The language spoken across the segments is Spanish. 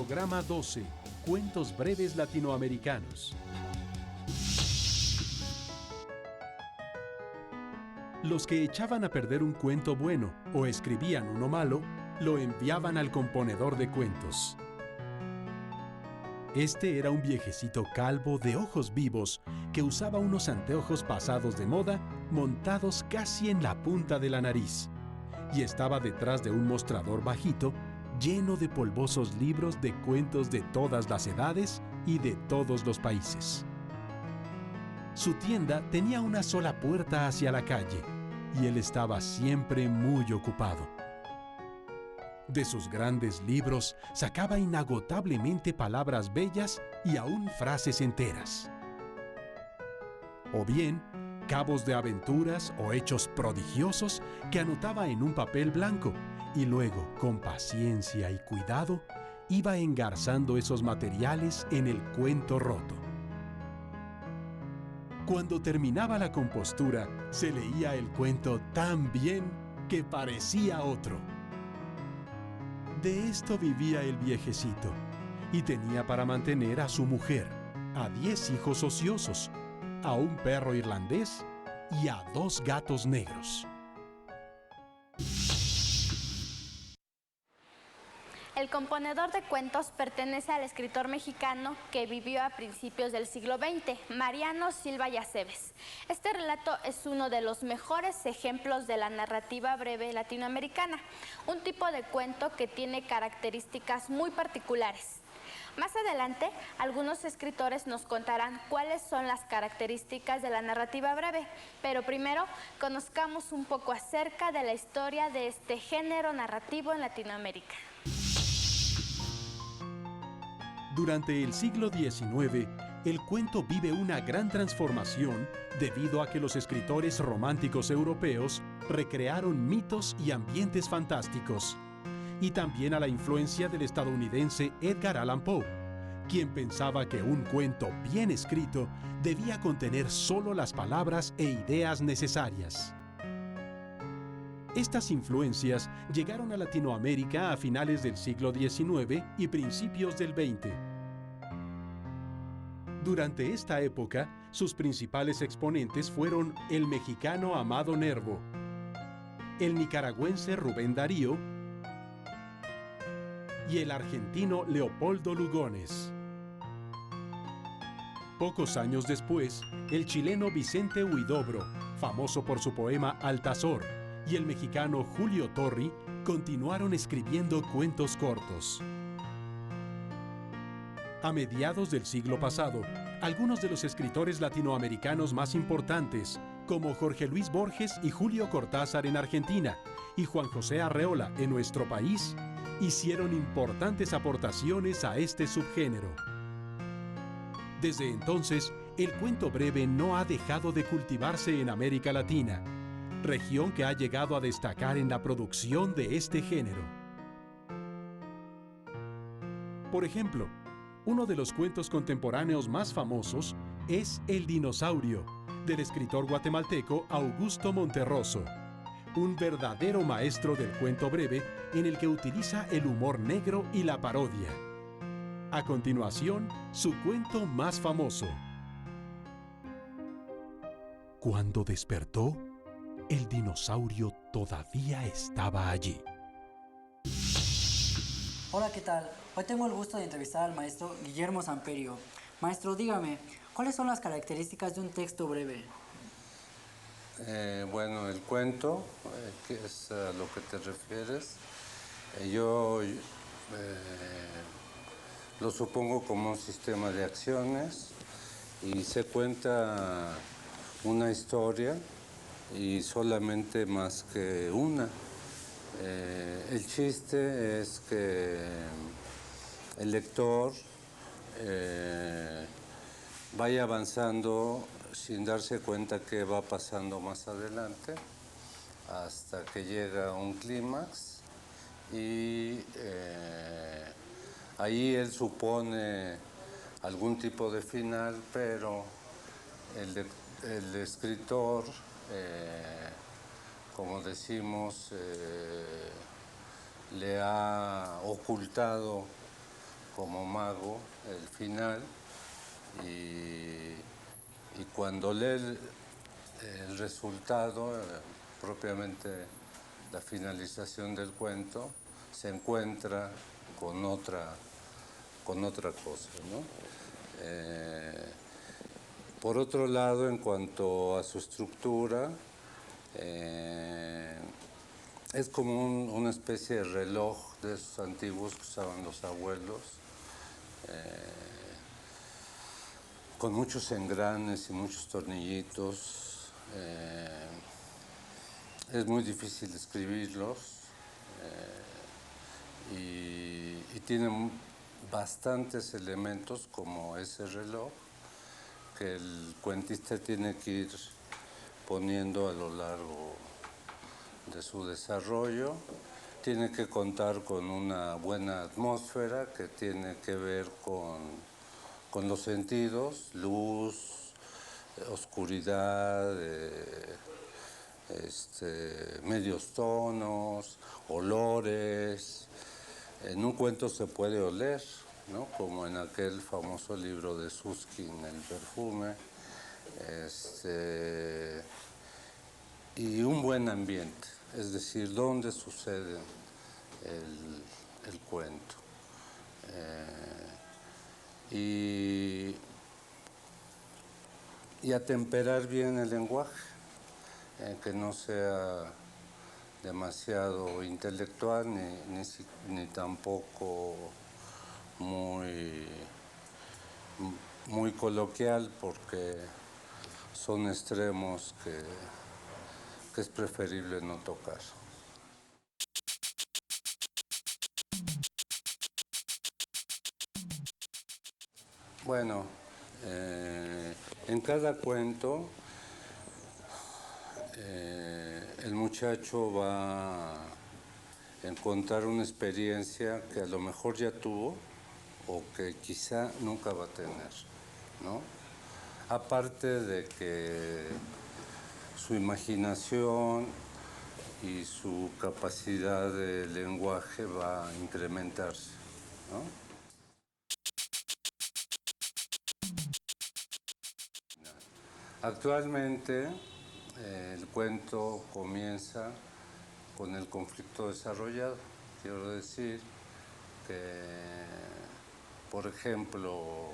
Programa 12. Cuentos breves latinoamericanos. Los que echaban a perder un cuento bueno o escribían uno malo, lo enviaban al componedor de cuentos. Este era un viejecito calvo de ojos vivos que usaba unos anteojos pasados de moda montados casi en la punta de la nariz, y estaba detrás de un mostrador bajito lleno de polvosos libros de cuentos de todas las edades y de todos los países. Su tienda tenía una sola puerta hacia la calle, y él estaba siempre muy ocupado. De sus grandes libros sacaba inagotablemente palabras bellas y aún frases enteras. O bien, cabos de aventuras o hechos prodigiosos que anotaba en un papel blanco y luego, con paciencia y cuidado, iba engarzando esos materiales en el cuento roto. Cuando terminaba la compostura, se leía el cuento tan bien que parecía otro. De esto vivía el viejecito, y tenía para mantener a su mujer, a 10 hijos ociosos, a un perro irlandés y a 2 gatos negros. El componedor de cuentos pertenece al escritor mexicano que vivió a principios del siglo XX, Mariano Silva y Aceves. Este relato es uno de los mejores ejemplos de la narrativa breve latinoamericana, un tipo de cuento que tiene características muy particulares. Más adelante, algunos escritores nos contarán cuáles son las características de la narrativa breve, pero primero conozcamos un poco acerca de la historia de este género narrativo en Latinoamérica. Durante el siglo XIX, el cuento vive una gran transformación debido a que los escritores románticos europeos recrearon mitos y ambientes fantásticos, y también a la influencia del estadounidense Edgar Allan Poe, quien pensaba que un cuento bien escrito debía contener solo las palabras e ideas necesarias. Estas influencias llegaron a Latinoamérica a finales del siglo XIX y principios del XX. Durante esta época, sus principales exponentes fueron el mexicano Amado Nervo, el nicaragüense Rubén Darío y el argentino Leopoldo Lugones. Pocos años después, el chileno Vicente Huidobro, famoso por su poema Altazor, y el mexicano Julio Torri continuaron escribiendo cuentos cortos. A mediados del siglo pasado, algunos de los escritores latinoamericanos más importantes, como Jorge Luis Borges y Julio Cortázar en Argentina, y Juan José Arreola en nuestro país, hicieron importantes aportaciones a este subgénero. Desde entonces, el cuento breve no ha dejado de cultivarse en América Latina, región que ha llegado a destacar en la producción de este género. Por ejemplo, uno de los cuentos contemporáneos más famosos es El dinosaurio, del escritor guatemalteco Augusto Monterroso, un verdadero maestro del cuento breve en el que utiliza el humor negro y la parodia. A continuación, su cuento más famoso. Cuando despertó, el dinosaurio todavía estaba allí. Hola, ¿qué tal? Hoy tengo el gusto de entrevistar al maestro Guillermo Samperio. Maestro, dígame, ¿cuáles son las características de un texto breve? Bueno, el cuento, que es a lo que te refieres, yo lo supongo como un sistema de acciones y se cuenta una historia y solamente más que una. El chiste es que el lector vaya avanzando sin darse cuenta qué va pasando más adelante hasta que llega a un clímax y ahí él supone algún tipo de final, pero el escritor, como decimos, le ha ocultado como mago el final y cuando lee el resultado, propiamente la finalización del cuento, se encuentra con otra cosa, ¿no? Por otro lado, en cuanto a su estructura, es como una especie de reloj de esos antiguos que usaban los abuelos, con muchos engranes y muchos tornillitos. Es muy difícil escribirlos y tiene bastantes elementos como ese reloj que el cuentista tiene que ir poniendo a lo largo de su desarrollo. Tiene que contar con una buena atmósfera que tiene que ver con los sentidos, luz, oscuridad, medios tonos, olores. En un cuento se puede oler, ¿no? Como en aquel famoso libro de Susskind, El perfume. Y un buen ambiente, es decir, dónde sucede el cuento. Y atemperar bien el lenguaje, que no sea demasiado intelectual ni tampoco muy coloquial, porque son extremos que es preferible no tocar. Bueno, en cada cuento el muchacho va a encontrar una experiencia que a lo mejor ya tuvo o que quizá nunca va a tener, ¿no? Aparte de que su imaginación y su capacidad de lenguaje va a incrementarse, ¿no? Actualmente el cuento comienza con el conflicto desarrollado. Quiero decir que, por ejemplo,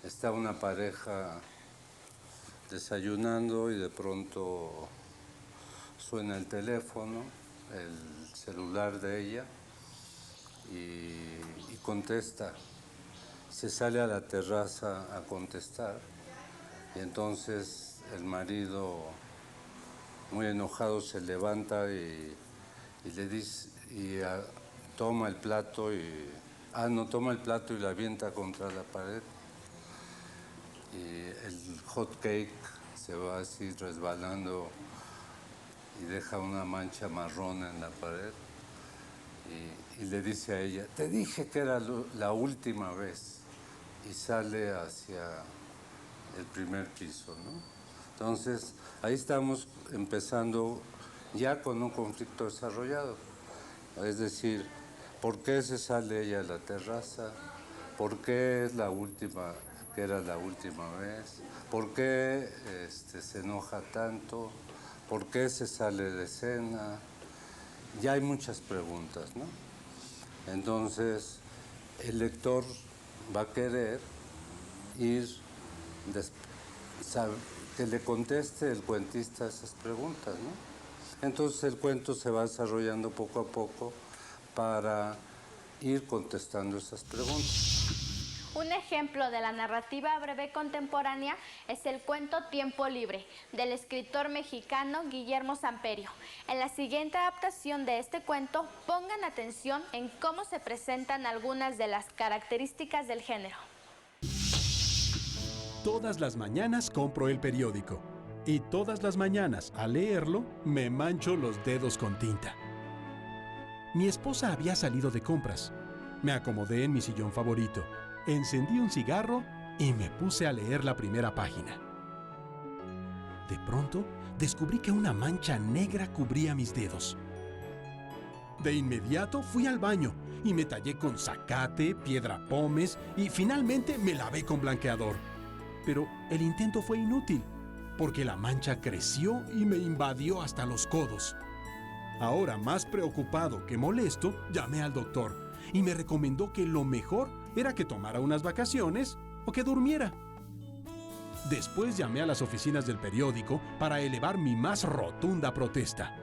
está una pareja desayunando y de pronto suena el teléfono, el celular de ella, y contesta. Se sale a la terraza a contestar y entonces el marido, muy enojado, se levanta y le dice, toma el plato toma el plato y lo avienta contra la pared. Y el hot cake se va así resbalando y deja una mancha marrón en la pared. Y le dice a ella, te dije que era la última vez. Y sale hacia el primer piso, ¿no? Entonces, ahí estamos empezando ya con un conflicto desarrollado. Es decir, ¿por qué se sale ella a la terraza? ¿Por qué es la última, que era la última vez? ¿Por qué se enoja tanto? ¿Por qué se sale de escena? Ya hay muchas preguntas, ¿no? Entonces, el lector va a querer que le conteste el cuentista esas preguntas, ¿no? Entonces el cuento se va desarrollando poco a poco para ir contestando esas preguntas. Un ejemplo de la narrativa breve contemporánea es el cuento Tiempo Libre, del escritor mexicano Guillermo Samperio. En la siguiente adaptación de este cuento, pongan atención en cómo se presentan algunas de las características del género. Todas las mañanas compro el periódico y todas las mañanas, al leerlo, me mancho los dedos con tinta. Mi esposa había salido de compras. Me acomodé en mi sillón favorito. Encendí un cigarro y me puse a leer la primera página. De pronto, descubrí que una mancha negra cubría mis dedos. De inmediato fui al baño y me tallé con zacate, piedra pómez y finalmente me lavé con blanqueador. Pero el intento fue inútil, porque la mancha creció y me invadió hasta los codos. Ahora, más preocupado que molesto, llamé al doctor y me recomendó que lo mejor era que tomara unas vacaciones o que durmiera. Después llamé a las oficinas del periódico para elevar mi más rotunda protesta.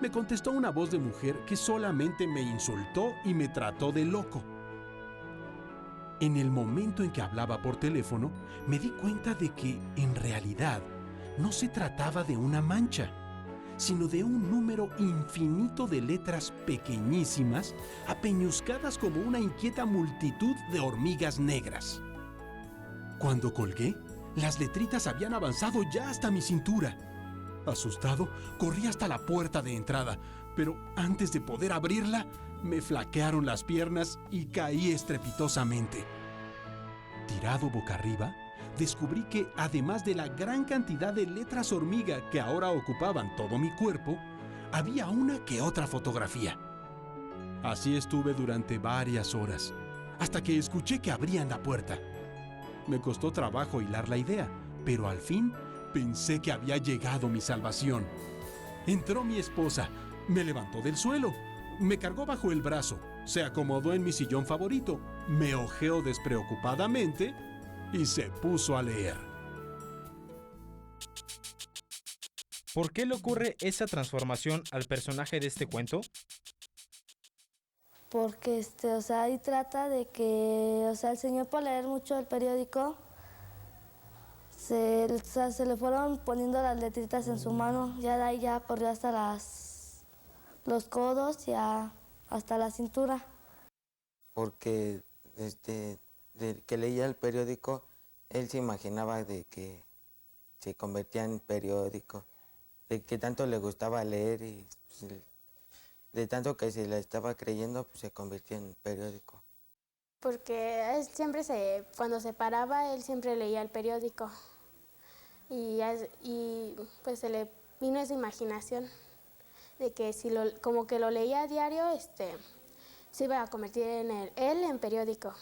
Me contestó una voz de mujer que solamente me insultó y me trató de loco. En el momento en que hablaba por teléfono, me di cuenta de que, en realidad, no se trataba de una mancha, sino de un número infinito de letras pequeñísimas, apeñuscadas como una inquieta multitud de hormigas negras. Cuando colgué, las letritas habían avanzado ya hasta mi cintura. Asustado, corrí hasta la puerta de entrada, pero antes de poder abrirla, me flaquearon las piernas y caí estrepitosamente. Tirado boca arriba, descubrí que, además de la gran cantidad de letras hormiga que ahora ocupaban todo mi cuerpo, había una que otra fotografía. Así estuve durante varias horas, hasta que escuché que abrían la puerta. Me costó trabajo hilar la idea, pero al fin pensé que había llegado mi salvación. Entró mi esposa, me levantó del suelo, me cargó bajo el brazo, se acomodó en mi sillón favorito, me ojeó despreocupadamente y se puso a leer. ¿Por qué le ocurre esa transformación al personaje de este cuento? Porque, ahí trata de que, el señor por leer mucho el periódico, se le fueron poniendo las letritas en su mano, ya de ahí ya corrió hasta los codos y hasta la cintura. Porque de que leía el periódico, él se imaginaba de que se convertía en periódico, de que tanto le gustaba leer y pues, de tanto que se la estaba creyendo, pues se convirtió en periódico. Porque él siempre cuando se paraba, él siempre leía el periódico. Y pues se le vino esa imaginación de que si como que lo leía a diario, se iba a convertir él en periódico.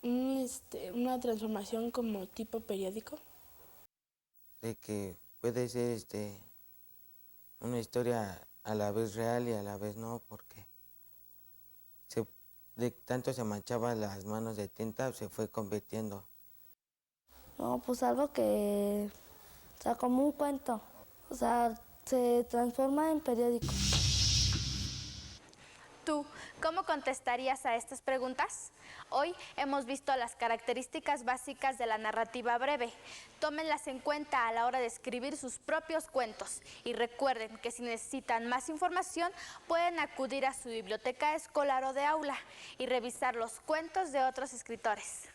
Una transformación como tipo periódico. De que puede ser una historia a la vez real y a la vez no, porque de tanto se manchaba las manos de tinta, se fue convirtiendo. No, pues algo que, como un cuento, se transforma en periódico. ¿Tú cómo contestarías a estas preguntas? Hoy hemos visto las características básicas de la narrativa breve. Tómenlas en cuenta a la hora de escribir sus propios cuentos. Y recuerden que si necesitan más información, pueden acudir a su biblioteca escolar o de aula y revisar los cuentos de otros escritores.